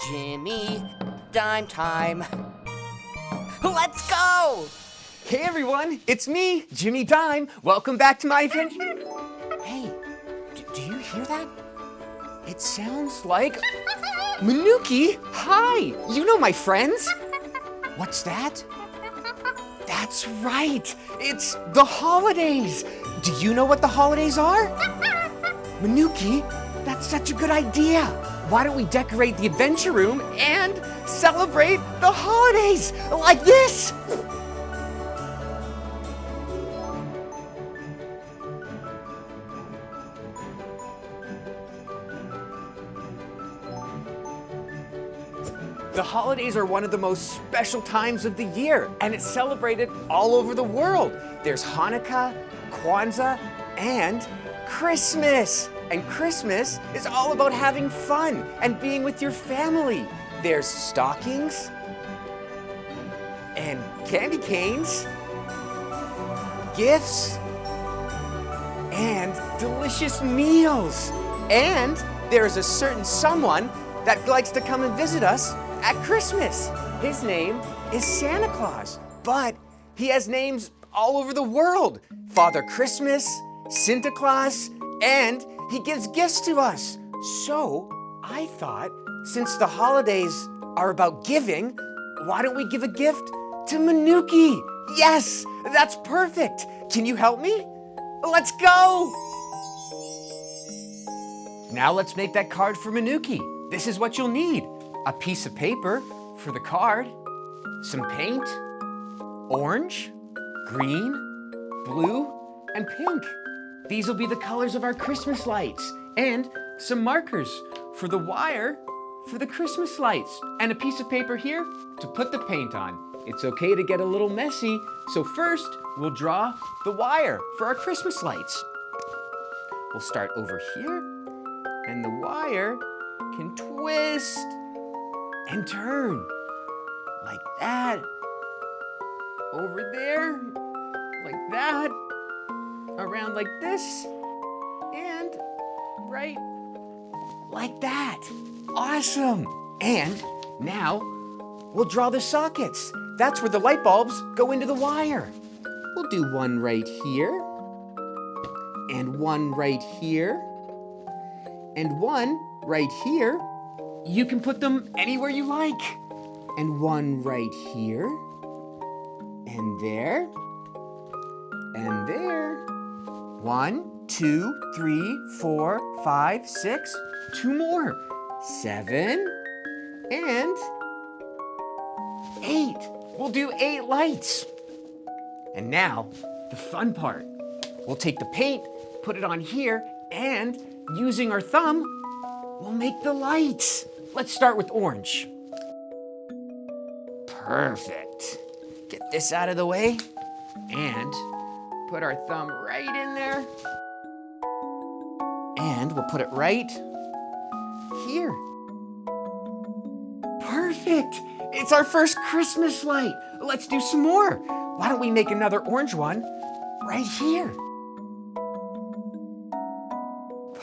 Jimmy Dime time. Let's go! Hey everyone, it's me, Jimmy Dime. Welcome back to my adventure. Hey, do you hear that? It sounds like Manuki. Hi, you know my friends. What's that? That's right, it's the holidays. Do you know what the holidays are? Manuki, that's such a good idea. Why don't we decorate the adventure room and celebrate the holidays like this? The holidays are one of the most special times of the year, and it's celebrated all over the world. There's Hanukkah, Kwanzaa, and Christmas. And Christmas is all about having fun and being with your family. There's stockings and candy canes, gifts, and delicious meals. And there's a certain someone that likes to come and visit us at Christmas. His name is Santa Claus, but he has names all over the world. Father Christmas, Santa Claus, and he gives gifts to us. So I thought, since the holidays are about giving, why don't we give a gift to Manuki? Yes, that's perfect. Can you help me? Let's go. Now let's make that card for Manuki. This is what you'll need. A piece of paper for the card, some paint, orange, green, blue, and pink. These will be the colors of our Christmas lights, and some markers for the wire for the Christmas lights, and a piece of paper here to put the paint on. It's okay to get a little messy, so first we'll draw the wire for our Christmas lights. We'll start over here, and the wire can twist and turn like that, over there, like that, around like this, and right like that. Awesome. And now we'll draw the sockets. That's where the light bulbs go into the wire. We'll do one right here, and one right here, and one right here. You can put them anywhere you like. And one right here, and there, and there. 1, 2, 3, 4, 5, 6. 2 more. 7 and 8. We'll do 8 lights. And now, the fun part. We'll take the paint, put it on here, and using our thumb, we'll make the lights. Let's start with orange. Perfect. Get this out of the way, and put our thumb right in there. And we'll put it right here. Perfect. It's our first Christmas light. Let's do some more. Why don't we make another orange one right here?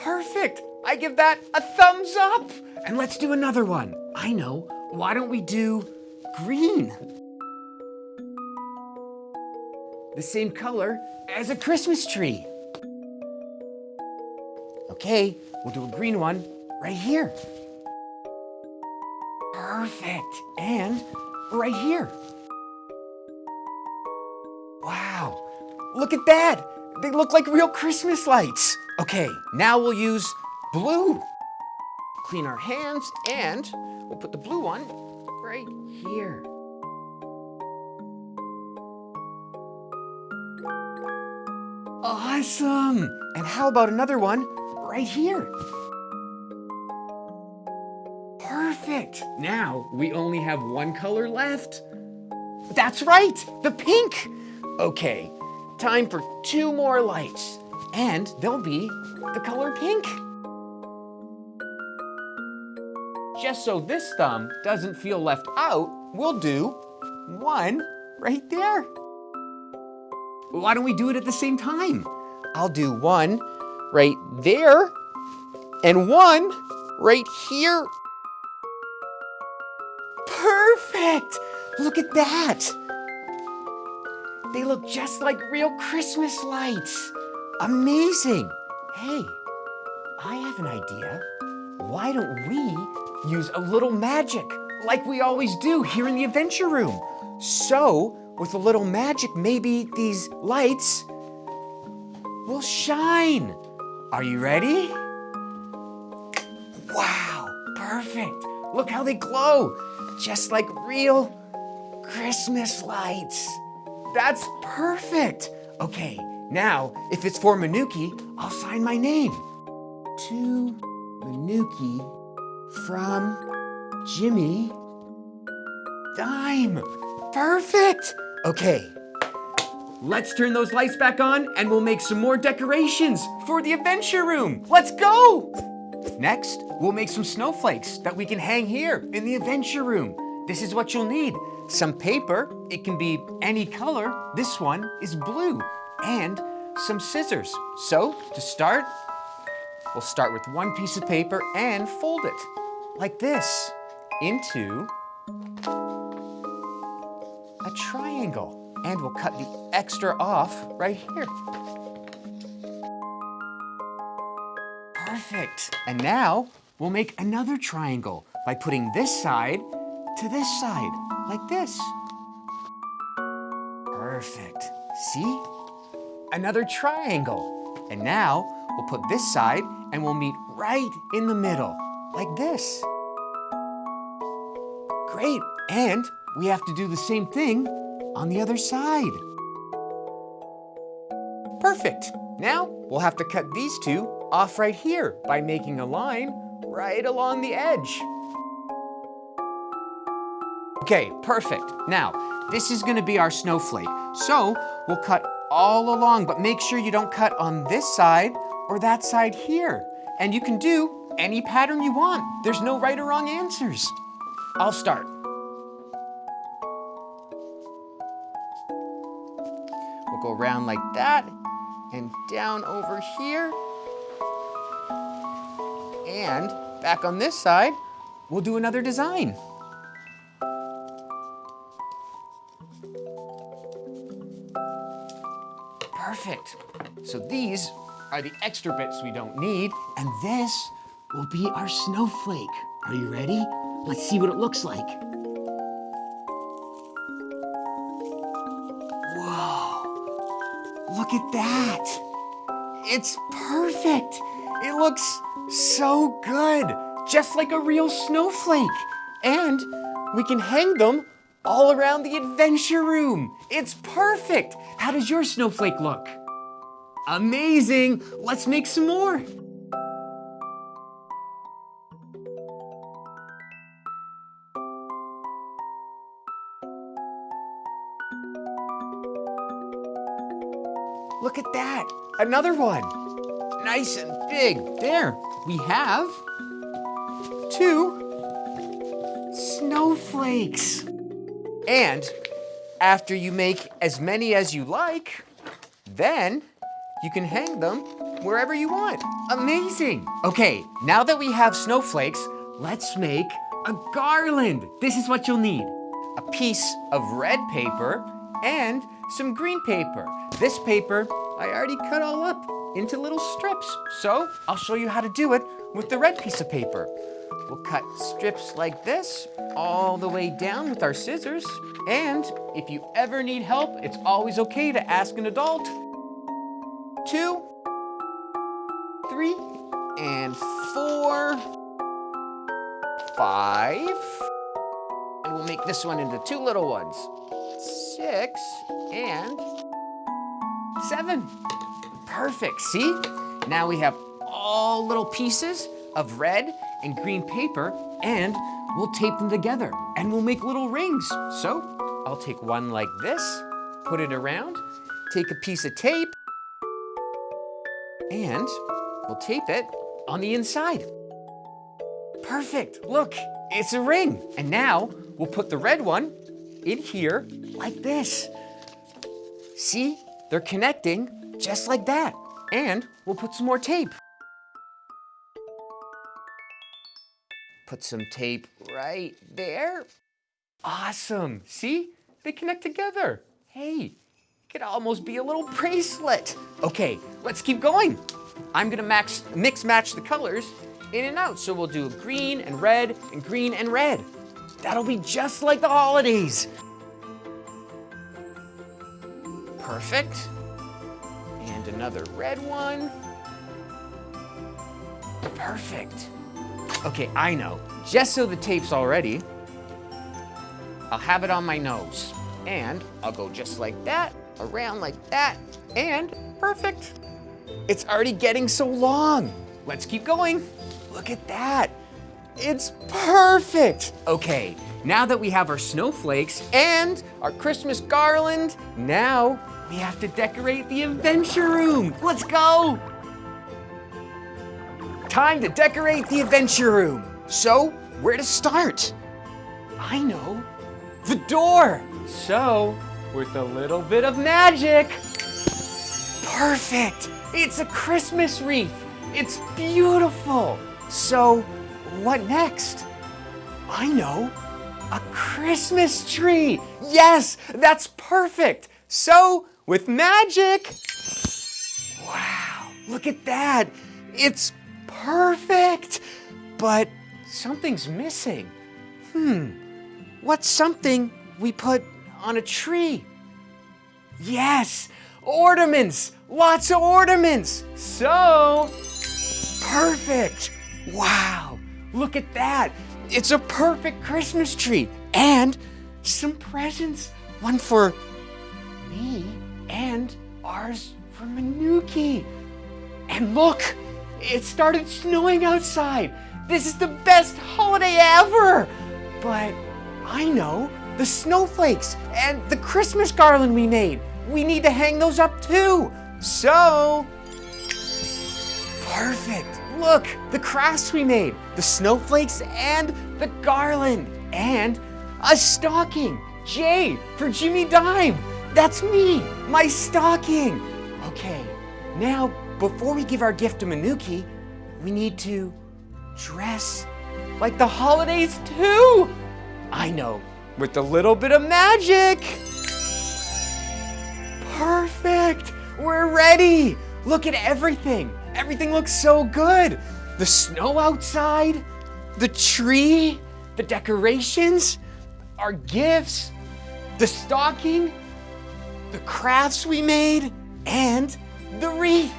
Perfect. I give that a thumbs up. And let's do another one. I know. Why don't we do green? The same color as a Christmas tree. Okay, we'll do a green one right here. Perfect. And right here. Wow, look at that. They look like real Christmas lights. Okay, now we'll use blue. Clean our hands, and we'll put the blue one right here. Awesome! And how about another one right here? Perfect! Now we only have one color left. That's right, the pink! Okay, time for 2 more lights, and they'll be the color pink. Just so this thumb doesn't feel left out, we'll do 1 right there. Why don't we do it at the same time? I'll do 1 right there and 1 right here. Perfect! Look at that! They look just like real Christmas lights. Amazing! Hey, I have an idea. Why don't we use a little magic like we always do here in the adventure room? So, with a little magic, maybe these lights will shine. Are you ready? Wow, perfect. Look how they glow, just like real Christmas lights. That's perfect. Okay, now, if it's for Manuki, I'll sign my name. To Manuki from Jimmy Dime. Perfect. Okay, let's turn those lights back on and we'll make some more decorations for the adventure room. Let's go. Next, we'll make some snowflakes that we can hang here in the adventure room. This is what you'll need. Some paper, it can be any color. This one is blue. And some scissors. So, to start, we'll start with one piece of paper and fold it like this into a triangle. And we'll cut the extra off right here. Perfect. And now we'll make another triangle by putting this side to this side, like this. Perfect. See? Another triangle. And now we'll put this side and we'll meet right in the middle, like this. Great. And we have to do the same thing on the other side. Perfect. Now we'll have to cut these two off right here by making a line right along the edge. Okay, perfect. Now, this is gonna be our snowflake. So we'll cut all along, but make sure you don't cut on this side or that side here. And you can do any pattern you want. There's no right or wrong answers. I'll start. We'll go around like that and down over here. And back on this side, we'll do another design. Perfect. So these are the extra bits we don't need, and this will be our snowflake. Are you ready? Let's see what it looks like. Whoa, look at that. It's perfect. It looks so good, just like a real snowflake. And we can hang them all around the adventure room. It's perfect. How does your snowflake look? Amazing. Let's make some more. Look at that. Another one. Nice and big. There. We have 2 snowflakes. And after you make as many as you like, then you can hang them wherever you want. Amazing. Okay, now that we have snowflakes, let's make a garland. This is what you'll need. A piece of red paper and some green paper. This paper, I already cut all up into little strips. So I'll show you how to do it with the red piece of paper. We'll cut strips like this all the way down with our scissors. And if you ever need help, it's always okay to ask an adult. 2, 3, and 4, 5. And we'll make this one into 2 little ones. 6 and 7. Perfect, see? Now we have all little pieces of red and green paper, and we'll tape them together and we'll make little rings. So I'll take one like this, put it around, take a piece of tape, and we'll tape it on the inside. Perfect, look, it's a ring. And now we'll put the red one in here like this. See, they're connecting just like that. And we'll put some more tape. Put some tape right there. Awesome. See? They connect together. Hey, it could almost be a little bracelet. Okay, let's keep going. I'm gonna mix match the colors in and out. So we'll do green and red and green and red. That'll be just like the holidays. Perfect. And another red one. Perfect. Okay, I know. Just so the tape's all ready, I'll have it on my nose. And I'll go just like that, around like that, and perfect. It's already getting so long. Let's keep going. Look at that. It's perfect. Okay, now that we have our snowflakes and our Christmas garland, now we have to decorate the adventure room. Let's go. Time to decorate the adventure room. So, where to start? I know, the door. So, with a little bit of magic. Perfect. It's a Christmas wreath. It's beautiful. So, what next? I know, a Christmas tree. Yes, that's perfect. So, with magic. Wow, look at that. It's perfect. But something's missing. What's something we put on a tree? Yes, ornaments. Lots of ornaments. So, perfect. Wow, look at that. It's a perfect Christmas tree. And some presents. One for me and ours for Manuki. And look, it started snowing outside. This is the best holiday ever. But I know, the snowflakes and the Christmas garland we made. We need to hang those up too. So, perfect. Look, the crafts we made, the snowflakes and the garland, and a stocking. J for Jimmy Dime. That's me, my stocking. Okay, now before we give our gift to Manuki, we need to dress like the holidays too. I know, with a little bit of magic. Perfect, we're ready. Look at everything. Everything looks so good. The snow outside, the tree, the decorations, our gifts, the stocking, the crafts we made, and the wreath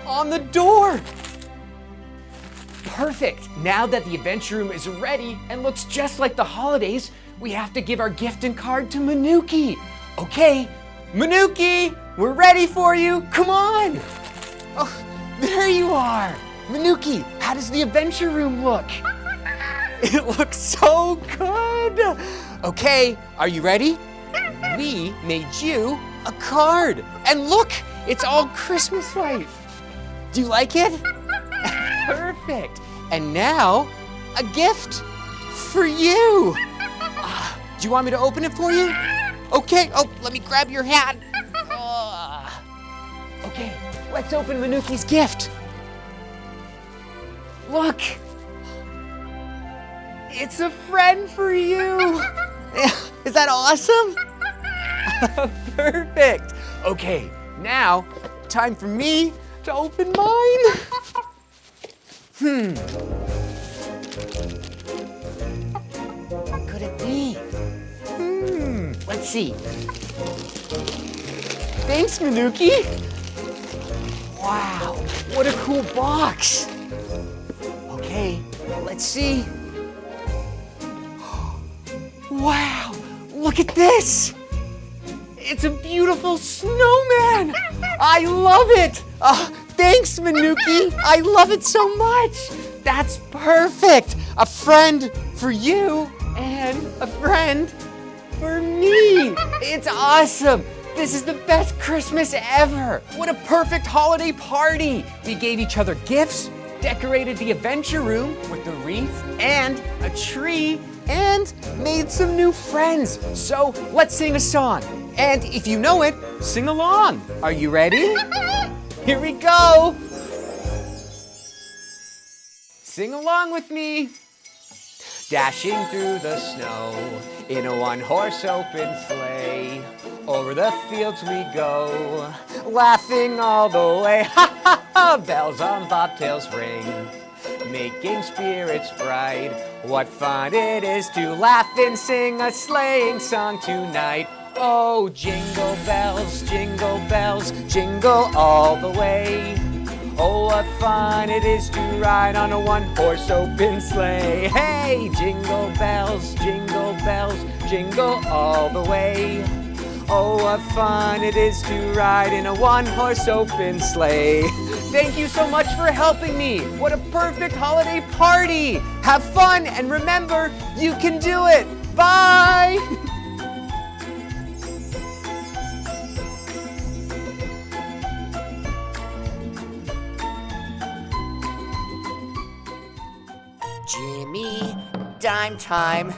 on the door. Perfect. Now that the adventure room is ready and looks just like the holidays, we have to give our gift and card to Manuki. Okay, Manuki, we're ready for you. Come on. Oh, there you are. Manuki, how does the adventure room look? It looks so good. Okay, are you ready? We made you a card. And look, it's all Christmas-like. Do you like it? Perfect. And now, a gift for you. Do you want me to open it for you? Okay. Oh, let me grab your hat. Okay, let's open Manuki's gift. Look. It's a friend for you. Is that awesome? Perfect. Okay, now, time for me to open mine. What could it be? Let's see. Thanks, Manuki. Wow, what a cool box. Okay, let's see. Wow, look at this. It's a beautiful snowman. I love it. Thanks, Manuki. I love it so much. That's perfect. A friend for you and a friend for me. It's awesome. This is the best Christmas ever. What a perfect holiday party. We gave each other gifts, decorated the adventure room with the wreath and a tree, and made some new friends. So let's sing a song. And if you know it, sing along. Are you ready? Here we go. Sing along with me. dashing through the snow in a one-horse open sleigh. Over the fields we go, laughing all the way. Ha ha ha! Bells on bobtails ring, making spirits bright. What fun it is to laugh and sing a sleighing song tonight. Oh, jingle bells, jingle all the way. Oh, what fun it is to ride on a one-horse open sleigh. Hey, jingle bells, jingle all the way. Oh, what fun it is to ride in a one-horse open sleigh. Thank you so much for helping me. What a perfect holiday party. Have fun and remember, you can do it. Bye. Jimmy, dime time.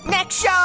Next show!